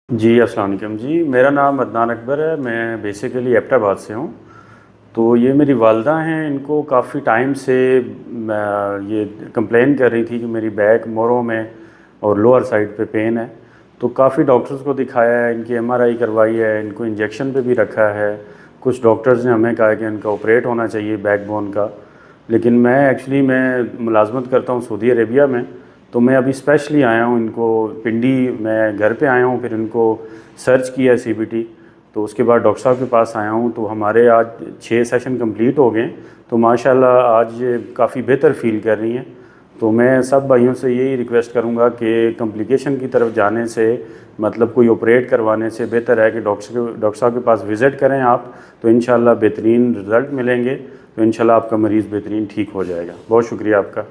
जी, अस्सलाम वालेकुम जी। मेरा नाम अदनान अकबर है। मैं बेसिकली एबटाबाद से हूँ। तो ये मेरी वालदा हैं, इनको काफ़ी टाइम से ये कंप्लेन कर रही थी कि मेरी बैक मोरों में और लोअर साइड पे पेन है। तो काफ़ी डॉक्टर्स को दिखाया है, इनकी एमआरआई करवाई है, इनको इंजेक्शन पे भी रखा है। कुछ डॉक्टर्स ने हमें कहा कि इनका ऑपरेट होना चाहिए बैकबोन का। लेकिन मैं मुलाजमत करता हूँ सऊदी अरेबिया में। तो मैं अभी स्पेशली आया हूँ, इनको पिंडी मैं घर पे आया हूँ, फिर इनको सर्च किया सीबीटी। तो उसके बाद डॉक्टर साहब के पास आया हूँ। तो हमारे आज 6 सेशन कंप्लीट हो गए। तो माशाल्लाह आज काफ़ी बेहतर फील कर रही हैं। तो मैं सब भाइयों से यही रिक्वेस्ट करूँगा कि कॉम्प्लिकेशन की तरफ जाने से मतलब कोई ऑपरेट करवाने से बेहतर है कि डॉक्टर साहब के पास विज़िट करें आप। तो इंशाल्लाह बेहतरीन रिज़ल्ट मिलेंगे। तो इंशाल्लाह आपका मरीज़ बेहतरीन ठीक हो जाएगा। बहुत शुक्रिया आपका।